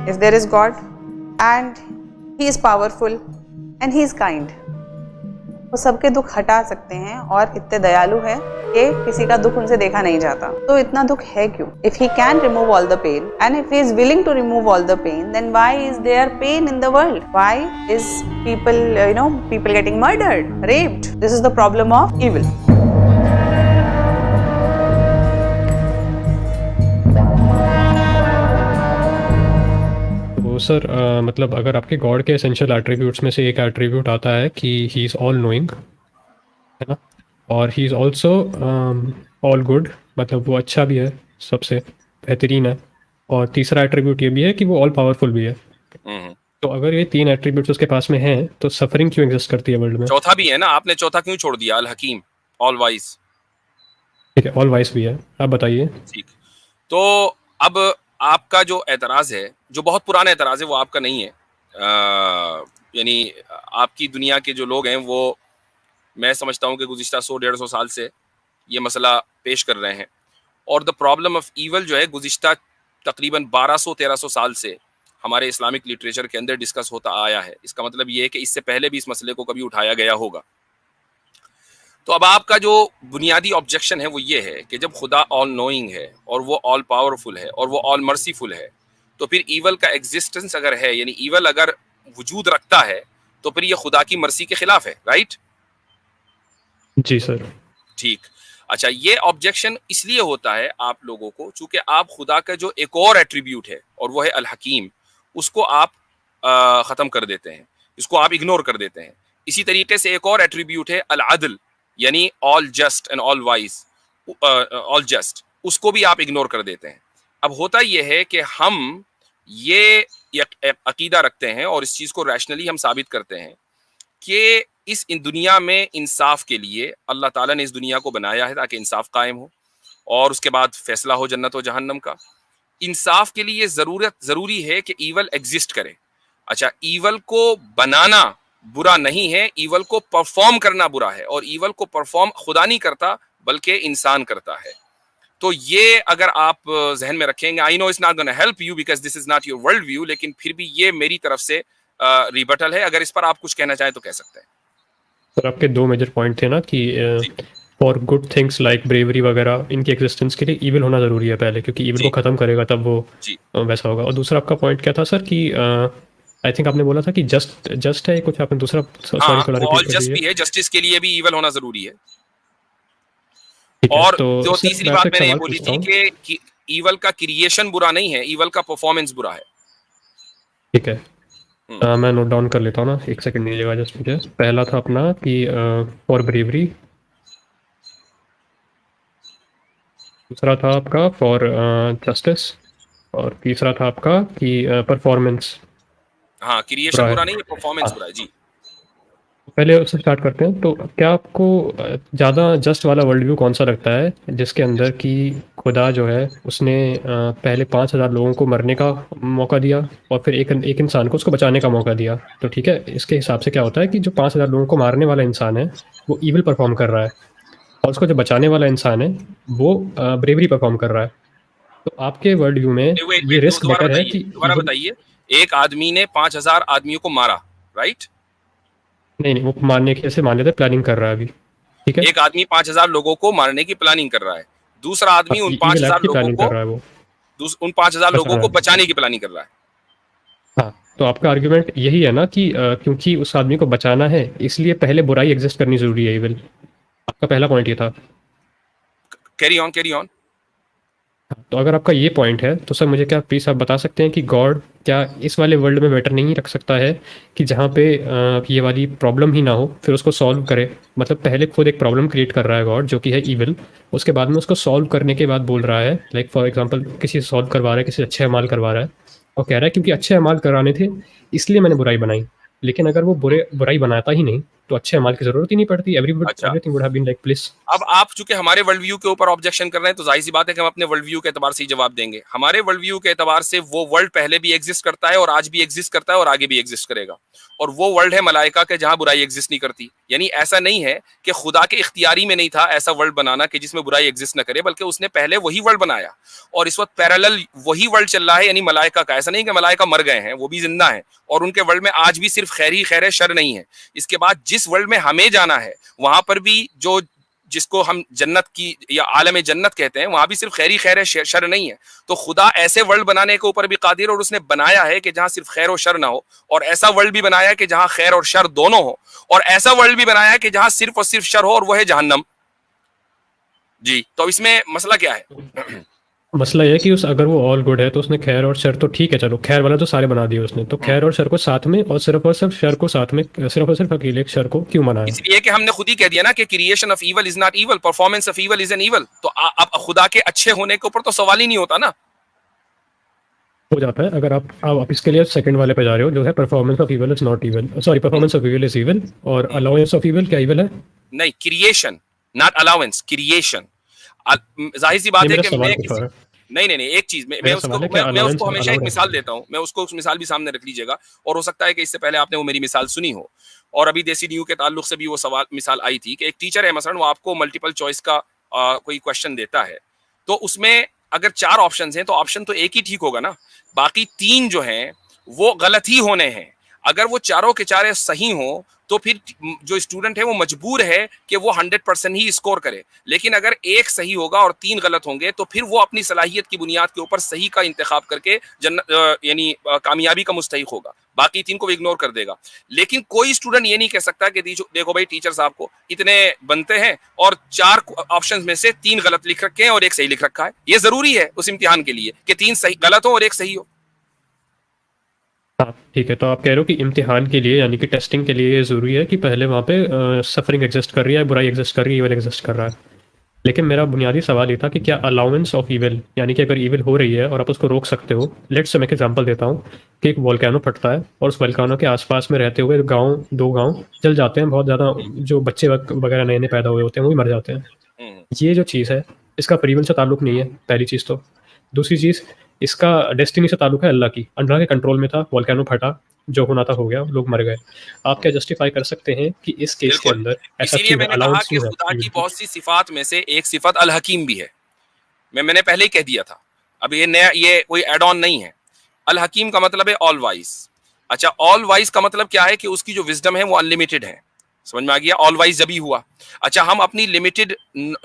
if there is God and he is powerful and he is kind, वो सबके दुख हटा सकते हैं और इतने दयालु हैं कि किसी का दुख उनसे देखा नहीं जाता। तो इतना दुख है क्यों? If he can remove all the pain and if he is willing to remove all the pain, then why is there pain in the world? Why is people getting murdered, raped? This is the problem of evil. तो sir मतलब अगर आपके God के essential attributes में से एक attribute आता है कि ही इज़ ऑल नोइंग, है ना, और he is also all good, मतलब वो अच्छा भी है, सबसे बेहतरीन है, और तीसरा एट्रीब्यूट ये भी है कि वो ऑल पावरफुल भी है। तो अगर ये तीन एट्रीब्यूट्स उसके पास में हैं तो सफरिंग क्यों एग्जिस्ट करती है वर्ल्ड में? चौथा भी है ना, आपने चौथा क्यों छोड़ दिया? अल हकीम, ऑल वाइज। ठीक है, ऑल वाइज भी है, आप बताइए। ठीक, तो अब आपका जो एतराज है, जो बहुत पुराना एतराज है, वो आपका नहीं है। यानी आपकी दुनिया के जो लोग हैं वो, मैं समझता हूँ कि गुज़िश्ता 100-150 साल से ये मसला पेश कर रहे हैं, और द प्रॉब्लम ऑफ ईवल जो है गुज़िश्ता तकरीबन 1200-1300 साल से हमारे इस्लामिक लिटरेचर के अंदर डिस्कस होता आया है। इसका मतलब ये है कि इससे पहले भी इस मसले को कभी उठाया गया होगा। तो अब आपका जो बुनियादी ऑब्जेक्शन है वो ये है कि जब खुदा ऑल नोइंग है और वो ऑल पावरफुल है और वो ऑल मर्सीफुल है, तो फिर ईवल का एग्जिस्टेंस अगर है, यानी ईवल अगर वजूद रखता है, तो फिर ये खुदा की मर्सी के खिलाफ है, राइट? जी सर। ठीक, अच्छा, ये ऑब्जेक्शन इसलिए होता है आप लोगों को चूंकि आप खुदा का जो एक और एट्रीब्यूट है और वो है अल हकीम, उसको आप ख़त्म कर देते हैं, इसको आप इग्नोर कर देते हैं। इसी तरीके से एक और एट्रीब्यूट है अल अदल, यानी all just and all wise, all just, उसको भी आप इग्नोर कर देते हैं। अब होता यह है कि हम ये अकीदा रखते हैं और इस चीज़ को रैशनली हम साबित करते हैं कि इस दुनिया में इंसाफ के लिए अल्लाह ताला ने इस दुनिया को बनाया है ताकि इंसाफ कायम हो और उसके बाद फैसला हो जन्नत व जहन्नम का। इंसाफ के लिए ज़रूरी है कि ईवल एग्जिस्ट करे। अच्छा, ईवल को बनाना बुरा नहीं है, ईवल को परफॉर्म करना बुरा है, और ईवल को परफॉर्म खुदा नहीं करता बल्कि इंसान करता है। तो ये अगर आप जहन में रखेंगे, I know it's not gonna help you because this is not your world view, लेकिन फिर भी ये मेरी तरफ से रिबटल है। अगर इस पर आप कुछ कहना चाहें तो कह सकते हैं। सर, आपके दो मेजर पॉइंट थे ना कि for good things like bravery वगैरह, इनकी एग्जिस्टेंस के लिए ईविल होना ज़रूरी है पहले, क्योंकि ईविल को ख़त्म करेगा तब वो वैसा होगा। और दूसरा आपका पॉइंट क्या था सर कि आई थिंक आपने बोला था कि जस्ट है कुछ, आपने दूसरा सॉरी थोड़ा रिपीट कर दीजिए। जस्टिस के लिए भी ईविल होना ज़रूरी है। और जो तीसरी बात मैंने ये बोली थी कि ईवल का क्रिएशन बुरा नहीं है, ईवल का परफॉर्मेंस बुरा है। ठीक है, मैं नोट डाउन कर लेता हूँ ना, एक सेकंड दीजिएगा जस्ट मुझे। पहला था अपना कि फॉर ब्रेवरी, दूसरा था आपका फॉर जस्टिस, और तीसरा था आपका कि परफॉर्मेंस। हाँ, क्रिएशन बुरा नहीं है, परफॉर्मेंस बुरा है। जी, पहले उससे स्टार्ट करते हैं। तो क्या आपको ज़्यादा जस्ट वाला वर्ल्ड व्यू कौन सा लगता है, जिसके अंदर कि खुदा जो है उसने पहले 5000 लोगों को मरने का मौका दिया और फिर एक इंसान को उसको बचाने का मौका दिया? तो ठीक है, इसके हिसाब से क्या होता है कि जो 5000 लोगों को मारने वाला इंसान है वो ईविल परफॉर्म कर रहा है, और उसको जो बचाने वाला इंसान है वो ब्रेवरी परफॉर्म कर रहा है। तो आपके वर्ल्ड व्यू में ये रिस्क बेटर है कि दोबारा बताइए, एक आदमी ने 5000 आदमियों को मारा, राइट? नहीं, वो मारने के ऐसे मान लेते प्लानिंग कर रहा है अभी, ठीक है? एक आदमी 5000 लोगों को मारने की प्लानिंग कर रहा है, दूसरा आदमी उन 5000 लोगों को बचाने की प्लानिंग कर रहा है। हाँ, तो आपका आर्गुमेंट यही है ना कि क्योंकि उस आदमी को बचाना है इसलिए पहले बुराई एग्जिस्ट करनी जरूरी है, ईविल। आपका पहला पॉइंट ये था। Carry on. तो अगर आपका ये पॉइंट है तो सर मुझे क्या प्लीज़ आप बता सकते हैं कि गॉड क्या इस वाले वर्ल्ड में बेटर नहीं रख सकता है कि जहाँ पे ये वाली प्रॉब्लम ही ना हो, फिर उसको सॉल्व करे? मतलब पहले खुद एक प्रॉब्लम क्रिएट कर रहा है गॉड जो कि है ईविल, उसके बाद में उसको सॉल्व करने के बाद बोल रहा है, लाइक फॉर एग्जांपल किसी से सॉल्व करवा रहा है, किसी अच्छे अमाल करवा रहा है, और कह रहा है क्योंकि अच्छे अमाल कराने थे इसलिए मैंने बुराई बनाई। लेकिन अगर वो बुराई बनाता ही नहीं तो अच्छे अमाल की जरूरत ही नहीं पड़ती, अच्छा। Everything would have been like bliss. अब आप चूंकि हमारे वर्ल्ड व्यू के ऊपर ऑब्जेक्शन कर रहे हैं, तो जाहिर सी बात है कि हम अपने वर्ल्ड व्यू के एतबार से ही जवाब देंगे। हमारे वर्ल्ड व्यू के एतबार से वो वर्ल्ड पहले भी एग्जिस्ट करता है और आज भी एग्जिस्ट करता है और आगे भी एग्जिस्ट करेगा, और वो वर्ल्ड है मलाइका के, जहां बुराई एग्जिस्ट नहीं करती। यानी ऐसा नहीं है कि खुदा के इख्तियारी में नहीं था ऐसा वर्ल्ड बनाना कि जिसमें बुराई एग्जिस्ट न करे, बल्कि उसने पहले वही वर्ल्ड बनाया और इस वक्त पैरेलल वही वर्ल्ड चल रहा है, यानी मलाइका का। ऐसा नहीं कि मलाइका मर गए हैं, वो भी जिंदा है और उनके वर्ल्ड में आज भी सिर्फ खैर ही खैर है, शर नहीं है। इसके बाद जिस वर्ल्ड में हमें जाना है वहां पर भी जो जिसको हम जन्नत की या आलम जन्नत कहते हैं, वहां भी सिर्फ खैर ही खैर है, शर नहीं है। तो खुदा ऐसे वर्ल्ड बनाने के ऊपर भी कादिर, और उसने बनाया है कि जहां सिर्फ खैर और शर ना हो, और ऐसा वर्ल्ड भी बनाया है कि जहां खैर और शर दोनों हो, और ऐसा वर्ल्ड भी बनाया है कि जहां सिर्फ और सिर्फ शर हो, और वह है जहन्नम। जी, तो इसमें मसला क्या है? मसला ये है कि उस अगर वो ऑल गुड है तो उसने खैर और शर तो ठीक है, चलो खैर वाला तो सारे बना दिए उसने, तो खैर और शर को साथ में और सिर्फ शर को साथ में, सिर्फ और सिर्फ अकेले एक शर को क्यों बनाया? इसलिए कि हमने खुद ही कह दिया ना कि creation of evil is not evil, performance of evil is an evil. तो अब खुदा के अच्छे होने के ऊपर तो सवाल ही नहीं होता ना। हो जाता है अगर आप इसके लिए सेकंड वाले पे जा रहे हो, जो है performance of evil is not evil, sorry performance of evil is evil, और अलाउंस ऑफ इविल क्या इविल है? नहीं, क्रिएशन नॉट अलाउंस, क्रिएशन। जाहिर सी बात है कि मैं नहीं नहीं नहीं, एक चीज मैं उसको हमेशा एक मिसाल देता हूँ, मैं उसको मिसाल भी सामने रख लीजिएगा, और हो सकता है कि इससे पहले आपने वो मेरी मिसाल सुनी हो, और अभी देसी न्यू के ताल्लुक से भी वो मिसाल आई थी कि एक टीचर है मसलन, वो आपको मल्टीपल चॉइस का कोई क्वेश्चन देता है, तो उसमें अगर 4 ऑप्शन हैं तो ऑप्शन तो एक ही ठीक होगा ना, बाकी 3 जो हैं वो गलत ही होने हैं। अगर वो चारों के चारे सही हो तो फिर जो स्टूडेंट है वो मजबूर है कि वो 100% ही स्कोर करे, लेकिन अगर एक सही होगा और 3 गलत होंगे तो फिर वो अपनी सलाहियत की बुनियाद के ऊपर सही का इंतखाब करके यानी कामयाबी का मुस्तहिक होगा, बाकी 3 को भी इग्नोर कर देगा। लेकिन कोई स्टूडेंट ये नहीं कह सकता कि देखो भाई टीचर साहब को इतने बनते हैं और 4 ऑप्शन में से 3 गलत लिख रखे हैं और एक सही लिख रखा है। ये जरूरी है उस इम्तिहान के लिए कि 3 सही गलत हो और एक सही हो। हाँ ठीक है, तो आप कह रहे हो कि इम्तिहान के लिए यानी कि टेस्टिंग के लिए ये ज़रूरी है कि पहले वहाँ पे सफरिंग एग्जिस्ट कर रही है, बुराई एग्जिस्ट कर रही है, इविल एग्जिस्ट कर रहा है। लेकिन मेरा बुनियादी सवाल ये था कि क्या अलाउंस ऑफ इविल, यानी कि अगर इविल हो रही है और आप उसको रोक सकते हो, लेट्स से मैं एक एग्जांपल देता हूँ कि एक वोल्केनो फटता है और उस वोल्केनो के आसपास में रहते हुए गांव 2 गांव जल जाते हैं, बहुत ज़्यादा जो बच्चे वगैरह नए नए पैदा हुए होते हैं वो भी मर जाते हैं। ये जो चीज़ है इसका फ्री विल से ताल्लुक नहीं है, पहली चीज़ तो। दूसरी चीज़, इसका डेस्टिनी से ताल्लुक है अल्लाह की, अल्लाह के कंट्रोल में था, वोल्केनो फटा, जो होना था हो गया, लोग मर गए। आप क्या जस्टिफाई कर सकते हैं कि इस केस के अंदर ऐसा इसीलिए क्यों है, मैंने कहा अलाउंस कि क्यों है? खुदा की बहुत सी सिफात में से एक सिफत अल हकीम भी है। मैंने पहले ही कह दिया था, अब ये नया, ये कोई एड ऑन नहीं है। अल हकीम का मतलब है ऑल वाइज। अच्छा, ऑल वाइज का मतलब क्या है कि उसकी जो विजडम है वो अनलिमिटेड है। समझ में आ गया? ऑल वाइज जब ही हुआ। अच्छा, हम अपनी लिमिटेड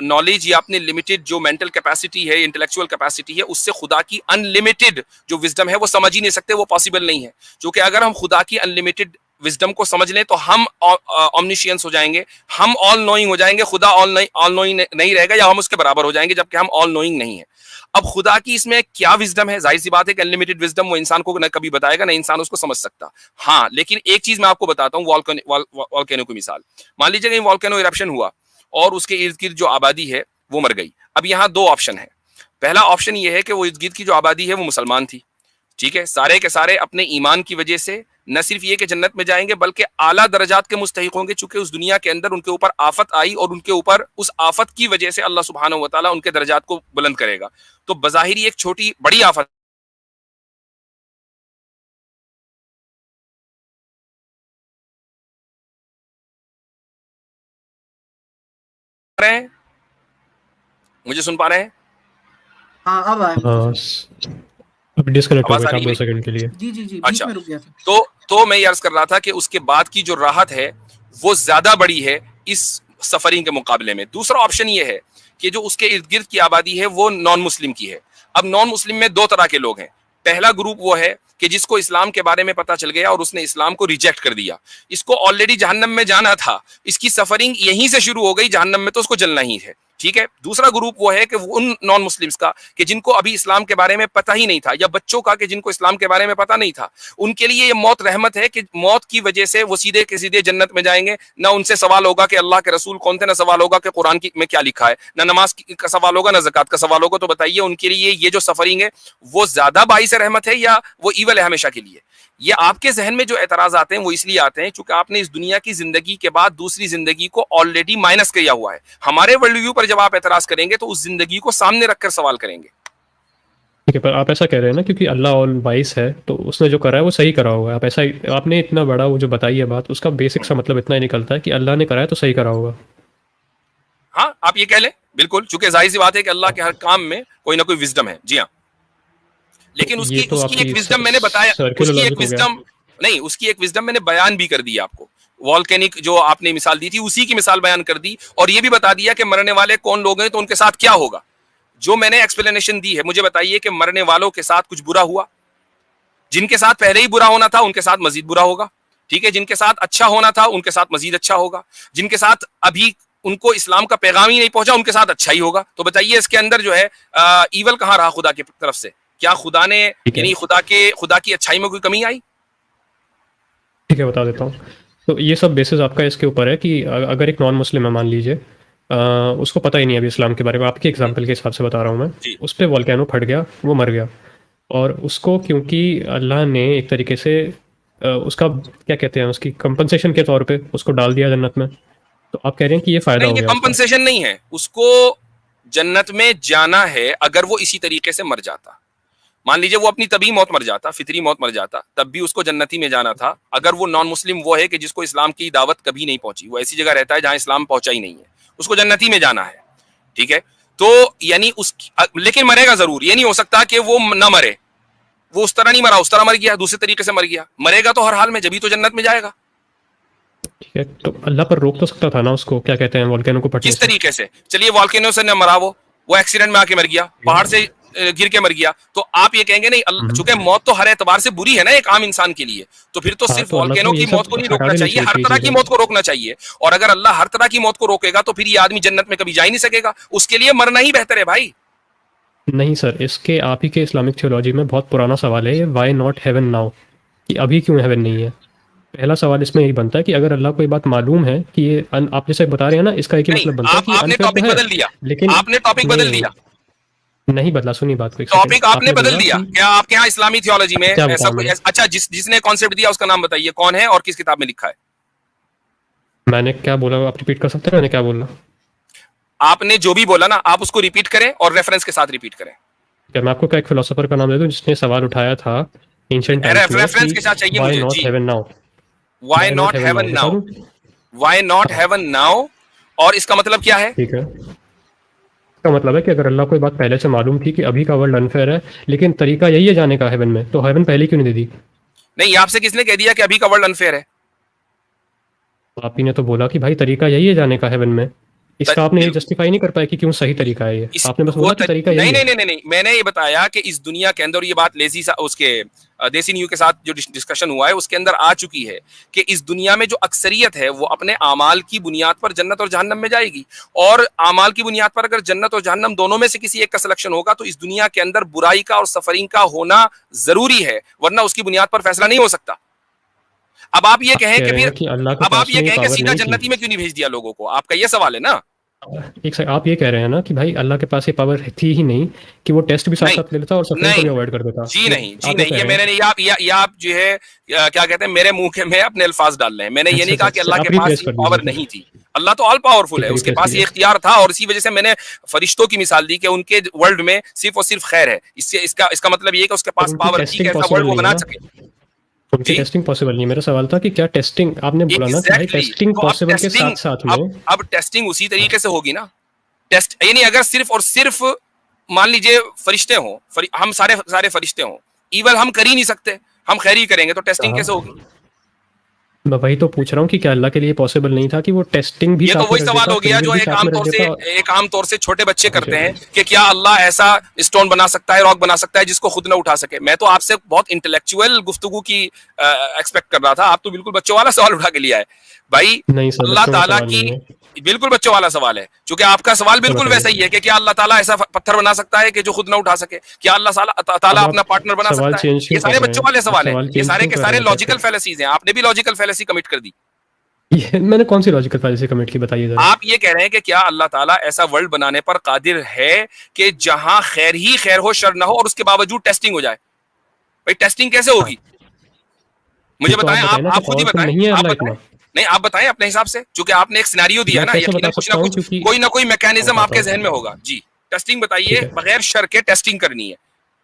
नॉलेज या अपनी लिमिटेड जो मेंटल कैपेसिटी है, इंटेलेक्चुअल कैपेसिटी है, उससे खुदा की अनलिमिटेड जो विजडम है वो समझ ही नहीं सकते, वो पॉसिबल नहीं है। क्योंकि अगर हम खुदा की अनलिमिटेड विजडम को समझ लें तो हम ऑमनिशियंस हो जाएंगे, हम ऑल नोइंग हो जाएंगे, खुदा ऑल नोइंग नहीं रहेगा, या हम उसके बराबर हो जाएंगे, जबकि हम ऑल नोइंग नहीं है। अब खुदा की इसमें क्या विजडम है? जाहिर सी बात है कि अनलिमिटेड विजडम वो इंसान को न कभी बताएगा, ना इंसान उसको समझ सकता। हाँ, लेकिन एक चीज मैं आपको बताता हूँ, वॉल्केनो की मिसाल। मान लीजिए कहीं वॉल्केनो इरप्शन हुआ और उसके इर्द गिर्द जो आबादी है वो मर गई। अब यहाँ 2 ऑप्शन है। पहला ऑप्शन ये है कि वो इर्द गिर्द की जो आबादी है वो मुसलमान थी, ठीक है, सारे के सारे अपने ईमान की वजह से न सिर्फ ये कि जन्नत में जाएंगे बल्कि आला दर्जात के मुस्तहिक होंगे, चूंकि उस दुनिया के अंदर उनके ऊपर आफत आई और उनके ऊपर उस आफत की वजह से अल्लाह सुब्हानहू व तआला उनके दर्जात को बुलंद करेगा। तो बज़ाहिरी एक छोटी बड़ी आफत है। मुझे सुन पा रहे हैं? हाँ, अब आया। हाँ, अब डिस्कनेक्ट हो आवाज गया आ था रही 2 है? सेकंड के लिए। जी जी जी, बीच अच्छा, में रुक गया था। तो मैं ये अर्ज कर रहा था कि उसके बाद की जो राहत है वो ज्यादा बड़ी है इस सफरिंग के मुकाबले में। दूसरा ऑप्शन ये है कि जो उसके इर्द गिर्द की आबादी है वो नॉन मुस्लिम की है। अब नॉन मुस्लिम में 2 तरह के लोग हैं। पहला ग्रुप वो है कि जिसको इस्लाम के बारे में पता चल गया और उसने इस्लाम को रिजेक्ट कर दिया, इसको ऑलरेडी जहन्नम में जाना था, इसकी सफरिंग यहीं से शुरू हो गई, जहन्नम में तो उसको जलना ही है, ठीक है। दूसरा ग्रुप वो है कि उन नॉन मुस्लिम्स का कि जिनको अभी इस्लाम के बारे में पता ही नहीं था, या बच्चों का कि जिनको इस्लाम के बारे में पता नहीं था, उनके लिए ये मौत रहमत है कि मौत की वजह से वो सीधे के सीधे जन्नत में जाएंगे। ना उनसे सवाल होगा कि अल्लाह के रसूल कौन थे, ना सवाल होगा कि कुरान में क्या लिखा है, ना नमाज का सवाल होगा, ना ज़कात का सवाल होगा। तो बताइए उनके लिए ये जो सफरिंग है वो ज्यादा बाइस रहमत है या वो ईवल है हमेशा के लिए? ये आपके जहन में जो एतराज आते हैं वो इसलिए आते हैं क्योंकि आपने इस दुनिया की जिंदगी के बाद दूसरी जिंदगी को ऑलरेडी माइनस किया हुआ है। हमारे वर्ल्ड व्यू पर जब आप एतराज करेंगे तो उस जिंदगी को सामने रखकर सवाल करेंगे। ठीक है, पर आप ऐसा कह रहे हैं ना क्योंकि अल्लाह ऑल वाइस है तो उसने जो करा है वो सही करा होगा। आप ऐसा आपने इतना बड़ा वो जो बताई है बात, उसका बेसिक सा मतलब इतना ही निकलता है कि अल्लाह ने करा है तो सही करा होगा। हाँ, आप ये कह लें बिल्कुल, चूंकि जाहिर सी बात है कि अल्लाह के हर काम में कोई ना कोई विजडम है। जी हाँ, लेकिन तो उसकी ये तो उसकी एक आपकी विजडम मैंने बताया, सर्कुलर उसकी एक लॉजिक हो गया। विजडम नहीं, उसकी एक विजडम मैंने बयान भी कर दी आपको। वॉल्केनिक जो आपने मिसाल दी थी उसी की मिसाल बयान कर दी, और ये भी बता दिया कि मरने वाले कौन लोग हैं तो उनके साथ क्या होगा। जो मैंने एक्सप्लेनेशन दी है, मुझे बताइए कि मरने वालों के साथ कुछ बुरा हुआ? जिनके साथ पहले ही बुरा होना था उनके साथ मजीद बुरा होगा, ठीक है। जिनके साथ अच्छा होना था उनके साथ मजीद अच्छा होगा। जिनके साथ अभी उनको इस्लाम का पैगाम ही नहीं पहुंचा उनके साथ अच्छा ही होगा। तो बताइए इसके अंदर जो है ईवल कहां रहा खुदा की तरफ से? क्या खुदा ने यानी खुदा की अच्छाई में कोई कमी आई? ठीक है, बता देता हूँ। तो ये सब बेसिस आपका इसके ऊपर है कि अगर एक नॉन मुस्लिम है मान लीजिए, उसको पता ही नहीं है अभी इस्लाम के बारे में, आपके एग्जांपल के हिसाब से बता रहा हूँ मैं, जी। उस पर वॉल्केनो फट गया, वो मर गया, और उसको क्योंकि अल्लाह ने एक तरीके से उसका क्या कहते हैं, उसकी कंपनसेशन के तौर पे उसको डाल दिया जन्नत में, तो आप कह रहे हैं कि ये फ़ायदा नहीं, हो ये गया उसका। कंपनसेशन नहीं है, उसको जन्नत में जाना है। अगर वो इसी तरीके से मर जाता, मान लीजिए वो अपनी तभी मौत मर जाता, फितरी मौत मर जाता, तब भी उसको जन्नती में जाना था। अगर वो नॉन मुस्लिम वो है कि जिसको इस्लाम की दावत कभी नहीं पहुंची, वो ऐसी जगह रहता है जहां इस्लाम पहुंचा ही नहीं है, उसको जन्नती में जाना है, ठीक है। तो यानी उस लेकिन मरेगा जरूर, ये नहीं हो सकता कि वो ना मरे। वो उस तरह नहीं मरा, उस तरह मर गया, दूसरे तरीके से मर गया। मरेगा तो हर हाल में, जब तो जन्नत में जाएगा। ठीक है, तो अल्लाह पर रोक तो सकता था ना उसको, क्या कहते हैं, वॉल्केनो को फटने किस से। तरीके से? चलिए वॉल्केनो से न मरा, वो एक्सीडेंट में आके मर गया, पहाड़ से गिर के मर गया, तो आप ये कहेंगे नहीं, चूंकि मौत तो हर एतबार से बुरी है ना एक आम इंसान के लिए, तो फिर तो हाँ, सिर्फ तो अल्लाह वॉल्केनो को ये की सब मौत को नहीं हटा रोकना देनी चाहिए, हर चाहिए तरह की चीज़ें। मौत को रोकना चाहिए। और अगर अल्लाह हर तरह की मौत को रोकेगा तो फिर ये आदमी जन्नत में कभी जा ही नहीं सकेगा। उसके लिए मरना ही बेहतर है भाई। नहीं सर, इसके आप ही के इस्लामिक थियोलॉजी में बहुत पुराना सवाल है ये, वाई नॉट हेवन नाउ, कि अभी क्यों हेवन नहीं है। पहला सवाल इसमें यही बनता है कि अगर अल्लाह को ये बात मालूम है कि ये आप जैसे बता रहे हैं ना, इसका एक ही नहीं, मतलब बनता है कि आपने अनफेयर टॉपिक तो है, बदल दिया, लेकिन आपने टॉपिक नहीं बदल दिया, नहीं बदला। सुनिए बात को एक टॉपिक सेकंड। आपने बदल बोला दिया। कि क्या आपके यहाँ इस्लामी थियोलॉजी में क्या ऐसा बताऊं कोई मैं? अच्छा जिसने कॉन्सेप्ट दिया उसका नाम बताइए, कौन है और किस किताब में लिखा है? मैंने क्या बोला, आप रिपीट कर सकते हैं मैंने क्या बोला? आपने जो भी बोला ना, आप उसको रिपीट करें और रेफरेंस के साथ रिपीट करें। क्या मैं आपको क्या एक फिलोसोफर का नाम दे दूं जिसने सवाल उठाया था एंशिएंट टाइम्स में रेफरेंस कि के साथ चाहिए व्हाई मुझे नॉट जी। Heaven now? Why not heaven बता नाउ? दूं? व्हाई नॉट हेवन नाउ, और इसका मतलब क्या है? ठीक है, इसका मतलब है कि अगर अल्लाह को ये बात पहले से मालूम थी कि अभी का वर्ल्ड अनफेयर है, लेकिन तरीका यही है जाने का हेवन में, तो हेवन पहले क्यों नहीं दे दी? नहीं, आपसे किसने कह दिया कि अभी का वर्ल्ड अनफेयर है? आप ही ने तो बोला कि भाई तरीका यही है जाने का हेवन में। इसका आपने ये जस्टिफाई नहीं कर पाया कि क्यों सही तरीका है ये, आपने बस बोला कि तरीका यही नहीं है। नहीं नहीं नहीं, मैंने ये बताया कि इस दुनिया के अंदर, ये बात लेजी उसके देसी न्यू के साथ जो डिस्कशन हुआ है उसके अंदर आ चुकी है कि इस दुनिया में जो अक्सरियत है वो अपने आमाल की बुनियाद पर जन्नत और जहन्नम में जाएगी, और आमाल की बुनियाद पर अगर जन्नत और जहन्नम दोनों में से किसी एक का सिलेक्शन होगा तो इस दुनिया के अंदर बुराई का और सफरिंग का होना जरूरी है, वरना उसकी बुनियाद पर फैसला नहीं हो सकता। अब आप ये कहें कि फिर अल्लाह के अब आप पास ये में कहें कि पावर सीधा नहीं जन्नती में क्यों नहीं भेज दिया लोगों को, आपका ये सवाल है ना? एक सेकंड, आप ये कह रहे हैं ना कि भाई अल्लाह के पास ये पावर थी ही नहीं कि वो टेस्ट भी साथ नहीं साथ ले लेता और सफरिंग को भी अवॉइड कर देता। जी नहीं, जी आप नहीं, ये मैंने नहीं, आप जो है क्या कहते हैं, मेरे मुंह के में अपने अल्फाज डाल रहे हैं। मैंने ये नहीं कहा कि अल्लाह के पास ये पावर नहीं थी। अल्लाह तो ऑल पावरफुल है, उसके पास ये इख्तियार था, और इसी वजह से मैंने फरिश्तों की मिसाल दी कि उनके वर्ल्ड में सिर्फ और सिर्फ खैर है। इससे इसका मतलब ये है कि उसके पास पावर थी कि ऐसा वर्ल्ड वो बना सके। उनकी टेस्टिंग पॉसिबल नहीं। मेरा सवाल था कि क्या टेस्टिंग, आपने बोला ना कि भाई टेस्टिंग पॉसिबल के साथ साथ में, अब टेस्टिंग उसी तरीके से होगी ना। टेस्ट यानी अगर सिर्फ और सिर्फ मान लीजिए फरिश्ते हों, हम सारे फरिश्ते हों, ईवल हम कर ही नहीं सकते, हम खैर ही करेंगे, तो टेस्टिंग कैसे होगी? मैं वही तो पूछ रहा हूँ कि क्या अल्लाह के लिए पॉसिबल नहीं था कि वो टेस्टिंग भी ये तो वही सवाल हो गया जो एक आम तौर से छोटे बच्चे करते हैं कि क्या अल्लाह ऐसा स्टोन बना सकता है, रॉक बना सकता है जिसको खुद ना उठा सके। मैं तो आपसे बहुत इंटेलेक्चुअल गुफ्तगू की एक्सपेक्ट कर रहा था, आप तो बिल्कुल बच्चों वाला सवाल उठा के लिया है भाई। अल्लाह ताला की बिल्कुल बच्चों वाला सवाल है, क्योंकि आपका सवाल बिल्कुल वैसा ही है कि क्या अल्लाह ताला ऐसा पत्थर बना सकता है कि जो खुद ना उठा सके? क्या अल्लाह ताला अपना पार्टनर बना सकता है? ये सारे बच्चों वाले सवाल है, ये सारे के सारे लॉजिकल फैलेसीज हैं। आपने भी लॉजिकल फैलेसी कमिट कर दी। ये मैंने कौन सी लॉजिकल फैलेसी कमिट की, बताइए जरा। आप ये कह रहे हैं कि क्या अल्लाह ताला ऐसा वर्ल्ड बनाने पर कादिर है कि जहां खैर ही खैर हो, शर ना हो, और उसके बावजूद टेस्टिंग हो जाए? भाई टेस्टिंग कैसे होगी? मुझे तो बताएं, आप बताएं ना, आप तो खुद ही पावरफुल बताएं, नहीं है आप अल्लाह बताएं। इतना? नहीं, आप बताएं अपने हिसाब से, क्योंकि आपने एक सिनेरियो दिया मैं ना, कैसे यकीनन बता कुछ सकता ना हूँ, कुछ, क्योंकि कोई ना कोई मैकेनिज्म बताता आपके हूँ। जहन में होगा। जी, टेस्टिंग ठीक बताइए, है, बगैर शर के टेस्टिंग करनी है।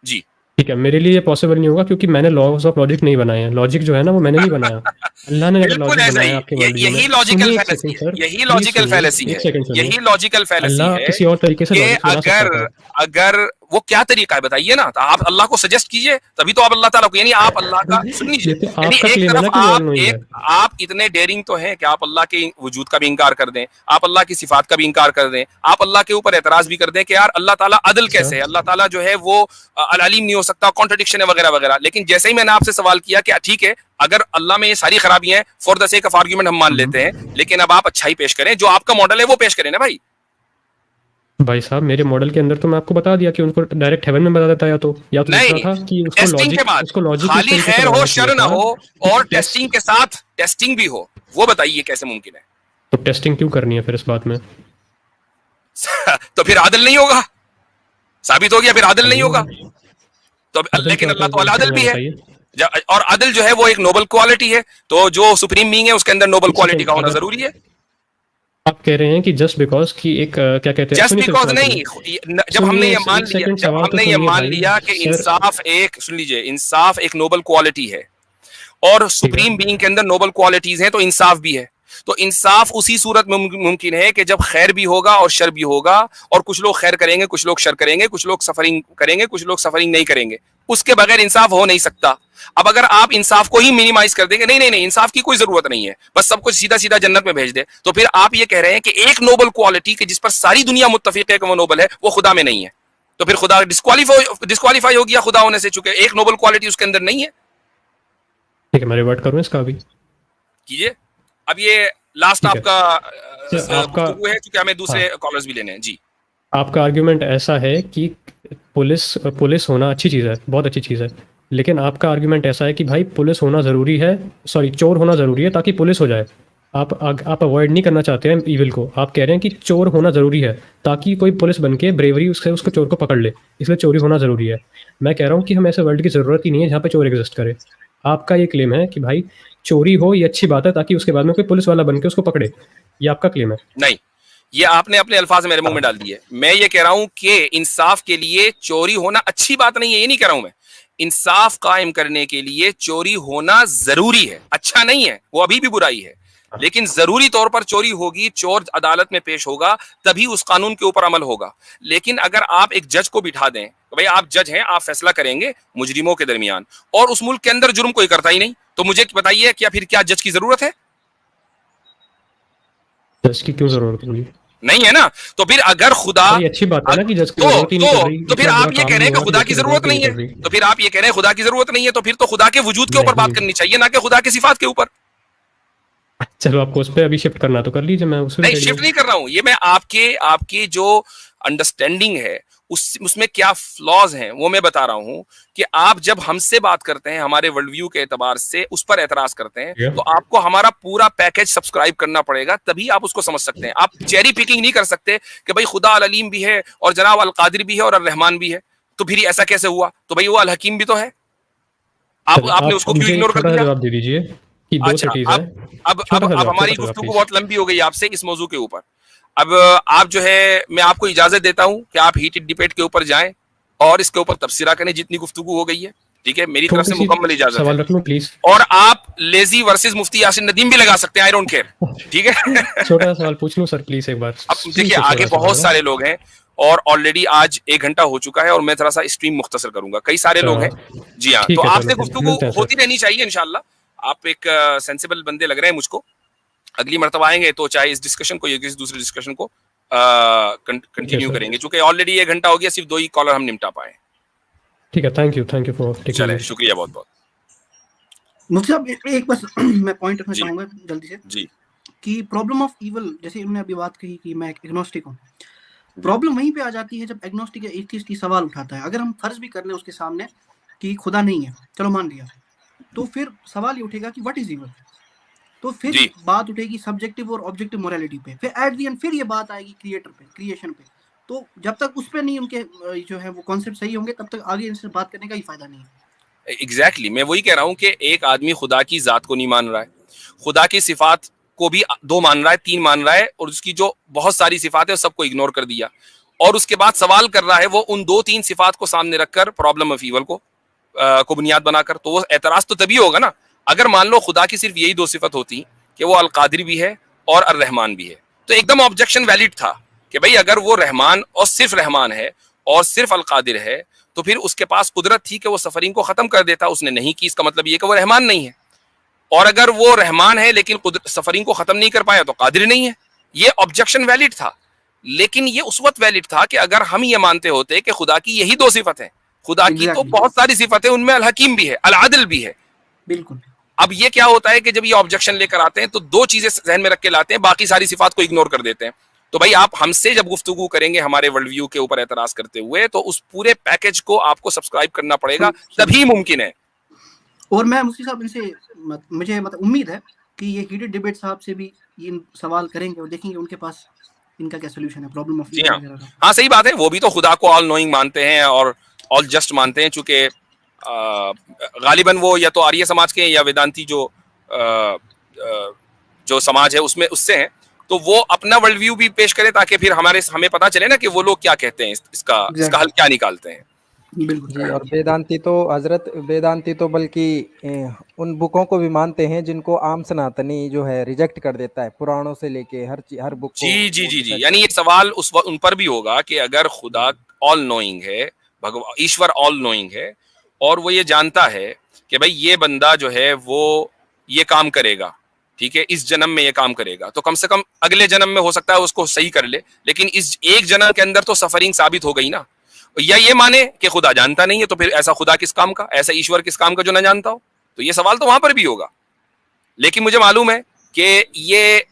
जी। ठीक है, मेरे लिए ये पॉसिबल नहीं होगा, क्योंकि मैंने लॉज ऑफ लॉजिक नहीं बनाए हैं। लॉजिक जो है ना, वो मैंने नहीं बनाया। अल्लाह ने अगर बिल्कुल लॉजिक ऐसा बनाया ही, आपके वर्ल्ड व्यू में, यही लॉजिकल सुनिए एक फैलेसी सेकंड है, सर, यही प्लीज लॉजिकल सुनिए, फैलेसी एक है, सेकंड सुनिए। यही लॉजिकल फैलेसी अल्लाह है किसी और तरीके से कि लॉजिक बना सकता अगर था। अगर वो क्या तरीका है बताइए ना, तो आप अल्लाह को सजेस्ट कीजिए, तभी तो आप अल्लाह ताला को, यानी आप अल्लाह का सुन लीजिए, ये तो यानी आपका एक क्लेम है तरफ ना कि वो ऑल आप नोइंग है। एक आप इतने डेयरिंग तो हैं कि आप अल्लाह के वजूद का भी इंकार कर दें, आप अल्लाह की सिफात का भी इंकार कर दें, आप अल्लाह के ऊपर एतराज भी कर दें कि यार अल्लाह ताला अदल अच्छा, कैसे है, अल्लाह ताला जो है वो अल अलीम नहीं हो सकता, कॉन्ट्रडिक्शन है वगैरह वगैरह। लेकिन जैसे ही मैंने आपसे सवाल किया कि ठीक है, अगर अल्लाह में ये सारी खराबियां हैं, for the sake of argument हम मान लेते हैं, लेकिन अब आप अच्छाई पेश करें, जो आपका मॉडल है वो पेश करें ना भाई। भाई साहब, मेरे मॉडल के अंदर तो मैं आपको बता दिया कि उनको डायरेक्ट हेवन में बता देता, या तो दूसरा नहीं, था कि टेस्टिंग के बाद उसको लॉजिक इस खाली तरीके से खैर हो बनाना चाहिए शर ना था हो, कि और टेस्ट। टेस्टिंग के साथ टेस्टिंग भी हो, वो बताइए कैसे मुमकिन है? तो टेस्टिंग क्यों करनी है फिर इस बात में? तो फिर आदिल नहीं होगा, साबित हो गया फिर आदिल नहीं नहीं होगा। होगा। तो अदल क्या लेकिन होता अल्लाह है, तो जरा अल अदल समझा भी है, बताइए। और अदल जो है वो एक नोबल क्वालिटी है, तो जो सुप्रीम बीइंग है उसके अंदर नोबल एक क्वालिटी सेकंड, का होना अगर जरूरी है। आप कह रहे हैं कि जस्ट बिकॉज कि एक क्या कहते हैं, जस्ट सुनिए फिर बिकॉज सवाल नहीं, सुनिए, जब हमने ये मान एक लिया, सेकंड, जब सवाल तो हमने ये सुनिए मान भाई लिया कि सर। इंसाफ एक, सुन लीजिए, इंसाफ एक नोबल क्वालिटी है और ठीक है, सुप्रीम बीइंग के अंदर नोबल क्वालिटीज हैं, तो इंसाफ भी है। तो इंसाफ उसी सूरत में मुमकिन है कि जब खैर भी होगा और शर भी होगा, और कुछ लोग खैर करेंगे, कुछ लोग शर करेंगे, कुछ लोग सफरिंग करेंगे, कुछ लोग सफरिंग नहीं करेंगे। उसके बगैर इंसाफ हो नहीं सकता। अब अगर आप इंसाफ को ही मिनिमाइज कर देंगे, नहीं नहीं नहीं, इंसाफ की कोई जरूरत नहीं है, बस सब कुछ सीधा सीधा जन्नत में भेज दे, तो फिर आप ये कह रहे हैं कि एक नोबल क्वालिटी कि जिस पर सारी दुनिया मुत्तफिक है कि वो नोबल है, वो खुदा में नहीं है, तो फिर खुदा डिस्क्वालीफाई हो गया खुदा होने से, चुके एक नोबल क्वालिटी उसके अंदर नहीं है। ठीक है, मैं रिवर्ट करूँ इसका अभी? कीजिए। अब ये लास्ट ठीक है, आपका सर आपका, गुफ्तगू है, क्योंकि हमें हाँ, दूसरे कॉलर्स भी लेने हैं। जी। आपका आर्ग्यूमेंट ऐसा है कि पुलिस पुलिस होना अच्छी चीज़ है, बहुत अच्छी चीज़ है, लेकिन आपका आर्ग्यूमेंट ऐसा है कि भाई पुलिस होना ज़रूरी है, सॉरी चोर होना ज़रूरी है ताकि पुलिस हो जाए। आप अवॉइड नहीं करना चाहते हैं इविल को, आप कह रहे हैं कि चोर होना ज़रूरी है ताकि कोई पुलिस बन के ब्रेवरी उससे उसको चोर को पकड़ ले, इसलिए चोरी होना ज़रूरी है। मैं कह रहा हूँ कि हम ऐसे वर्ल्ड की ज़रूरत ही नहीं है जहाँ पे चोर एग्जिस्ट करे। आपका ये क्लेम है कि भाई चोरी हो ये अच्छी बात है ताकि उसके बाद में कोई पुलिस वाला बन के उसको पकड़े, ये आपका क्लेम है। नहीं, ये आपने अपने अल्फाज मेरे मुंह में डाल दिए। मैं ये कह रहा हूं कि इंसाफ के लिए चोरी होना अच्छी बात नहीं है, ये नहीं कह रहा हूं मैं। इंसाफ कायम करने के लिए चोरी होना जरूरी है, अच्छा नहीं है, वो अभी भी बुराई है, लेकिन जरूरी तौर पर चोरी होगी, चोर अदालत में पेश होगा, तभी उस कानून के ऊपर अमल होगा। लेकिन अगर आप एक जज को बिठा दें, तो भाई आप जज हैं, आप फैसला करेंगे मुजरिमों के दरमियान, और उस मुल्क के अंदर जुर्म कोई करता ही नहीं, तो मुझे बताइए क्या फिर क्या जज की जरूरत है? जज की क्यों ज़रूरत होगी? नहीं है ना। तो फिर अगर खुदा, ये अच्छी बात है ना कि जज की तो जरूरत ही नहीं पड़ रही, तो फिर इतना आप बुरा ये काम कह रहे नहीं हैं कि हुआ कि खुदा जज की की जरूरत ही नहीं है, पड़ रही। तो फिर आप ये कह रहे हैं खुदा की जरूरत नहीं है, तो फिर तो खुदा के वजूद के ऊपर बात नहीं, करनी चाहिए, ना कि खुदा की सिफात के ऊपर। चलो आपको उस पर अभी शिफ्ट करना तो कर लीजिए, मैं उसमें नहीं, शिफ्ट नहीं कर रहा हूं, ये मैं आपके जो अंडरस्टैंडिंग है उसमें क्या फ्लॉज हैं वो मैं बता रहा हूं, कि आप जब हमसे बात करते हैं, हमारे वर्ल्ड व्यू के एतबार से उस पर एतराज करते हैं, तो आपको हमारा पूरा पैकेज सब्सक्राइब करना पड़ेगा, तभी आप उसको समझ सकते हैं। आप चेरी पिकिंग नहीं कर सकते कि भाई खुदा अल अलीम भी है और जनाब अल कादिर भी है और अल रहमान भी है, तो फिर ऐसा कैसे हुआ? तो भाई वो अल हकीम भी तो है, आपने उसको क्यों मुझे एक इग्नोर कर छोटा सा दिया? जवाब दे दीजिए कि दो अच्छा, सिटीज है। छोटा सा अब जवाब, हमारी छोटा सा जवाब गुफ्तगू प्लीज। बहुत लंबी हो गई आपसे इस मौजू के ऊपर। अब आप जो है, मैं आपको इजाजत देता हूं कि आप हीटेड डिबेट के ऊपर जाएं और इसके ऊपर तबसरा करें, जितनी गुफ्तगू हो गई है, ठीक है, मेरी तरफ थोड़ी से सी मुकम्मल इजाजत सवाल है। रख लूं प्लीज? और आप लेजी वर्सेस मुफ्ती यासिन नदीम भी लगा सकते हैं, आई डोंट केयर, ठीक है। छोटा सा सवाल पूछ लूं सर प्लीज एक बार? अब देखिए, प्लीज आगे छोटा सा बहुत सवाल। सारे लोग हैं और ऑलरेडी आज 1 घंटा हो चुका है और मैं थोड़ा सा स्ट्रीम मुख्तसर करूंगा, कई सारे लोग हैं। जी हाँ, तो ठीक है, चलो आपसे फिर गुफ्तगू मिलते हैं होती सर। रहनी चाहिए इंशाल्लाह। आप एक सेंसिबल बंदे लग रहे हैं मुझको। अगली मर्तबा आएंगे तो चाहे इस डिस्कशन को या किसी दूसरे डिस्कशन को कंटिन्यू सर। करेंगे, चूंकि ऑलरेडी 1 घंटा हो गया, सिर्फ 2 ही कॉलर हम निपटा पाए। ठीक है, थैंक यू फॉर टेकिंग चले, मी। शुक्रिया बहुत बहुत। मुझसे अब एक बस मैं पॉइंट रखना जी चाहूंगा जल्दी से जी कि प्रॉब्लम ऑफ इवल, जैसे उन्होंने अभी बात कही कि मैं एग्नोस्टिक हूँ, प्रॉब्लम वहीं पे आ जाती है जब एग्नोस्टिक या एथियस्ट सवाल उठाता है। अगर हम फर्ज भी कर लें उसके सामने कि खुदा नहीं है, चलो मान लिया, तो फिर सवाल ये उठेगा कि व्हाट इज इवल, तो फिर जी बात उठेगी सब्जेक्टिव और ऑब्जेक्टिव मोरालिटी पे, फिर एट द एंड फिर ये बात आएगी क्रिएटर पे, क्रिएशन पे। तो जब तक उस पे नहीं उनके जो है वो कॉन्सेप्ट सही होंगे, तब तक आगे इनसे बात करने का ही फायदा नहीं है। एग्जैक्टली मैं वही कह रहा हूं कि एक आदमी खुदा की जात को नहीं मान रहा है, खुदा की सिफात को भी 2 मान रहा है, 3 मान रहा है, और उसकी जो बहुत सारी सिफात है सबको इग्नोर कर दिया, और उसके बाद सवाल कर रहा है वो उन 2-3 सिफात को सामने रखकर प्रॉब्लम ऑफ ईवल को बुनियाद बनाकर। तो वो एतराज तो तभी होगा ना अगर मान लो खुदा की सिर्फ यही 2 सिफत होती कि वो अल कादिर भी है और अर रहमान भी है, तो एकदम ऑब्जेक्शन वैलिड था कि भाई अगर वो रहमान और सिर्फ रहमान है और सिर्फ अल कादिर है तो फिर उसके पास कुदरत थी कि वो सफरिंग को खत्म कर देता, उसने नहीं की, इसका मतलब ये कि वो रहमान नहीं है। और अगर वो रहमान है लेकिन सफरिंग को खत्म नहीं कर पाया तो कादिर नहीं है। ये ऑब्जेक्शन वैलिड था, लेकिन ये उस वक्त वैलिड था कि अगर हम ये मानते होते कि खुदा की यही 2 सिफत है, खुदा की तो बहुत सारी सिफतें, उनमें अल हकीम भी है, अल आदिल भी है। बिल्कुल। अब ये क्या होता है कि जब ये ऑब्जेक्शन लेकर आते हैं तो 2 चीजें जहन में रख के लाते हैं, बाकी सारी सिफात को इग्नोर कर देते हैं। तो भाई आप हमसे जब गुफ्तगू करेंगे हमारे वर्ल्ड व्यू के ऊपर एतराज करते हुए, तो उस पूरे पैकेज को आपको सब्सक्राइब करना पड़ेगा, तभी मुमकिन है। और मैं मुफ्ती साहब इनसे मुझे मतलब उम्मीद है कि ये हीटेड डिबेट साहब से भी ये सवाल करेंगे और देखेंगे उनके पास इनका क्या सोल्यूशन है प्रॉब्लम ऑफ जी हाँ सही बात है, वो भी तो खुदा को ऑल नोइंग मानते हैं और ऑल जस्ट मानते हैं, चूंकि गालिबन वो या तो आर्य समाज के या वेदांती जो समाज है उसमें उससे हैं, तो वो अपना वर्ल्ड व्यू भी पेश करें ताकि फिर हमें पता चले ना कि वो लोग क्या कहते हैं, इसका हल क्या निकालते हैं। जी, और वेदांती तो बल्कि उन बुकों को भी मानते हैं जिनको आम सनातनी जो है रिजेक्ट कर देता है, पुराणों से लेके हर बुक को। जी, यानी ये सवाल उन पर भी होगा कि अगर खुदा ऑल नोइंग है, भगवान ईश्वर ऑल नोइंग है, और वो ये जानता है कि भाई ये बंदा जो है वो ये काम करेगा, ठीक है, इस जन्म में ये काम करेगा, तो कम से कम अगले जन्म में हो सकता है उसको सही कर ले, लेकिन इस एक जन्म के अंदर तो सफरिंग साबित हो गई ना। या ये माने कि खुदा जानता नहीं है, तो फिर ऐसा खुदा किस काम का, ऐसा ईश्वर किस काम का जो ना जानता हो? तो ये सवाल तो वहां पर भी होगा। लेकिन मुझे मालूम है कि ये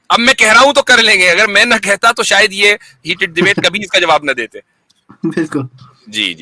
अब मैं कह रहा हूं तो कर लेंगे, अगर मैं ना कहता तो शायद ये हीटेड डिबेट कभी इसका जवाब ना देते। बिल्कुल। जी।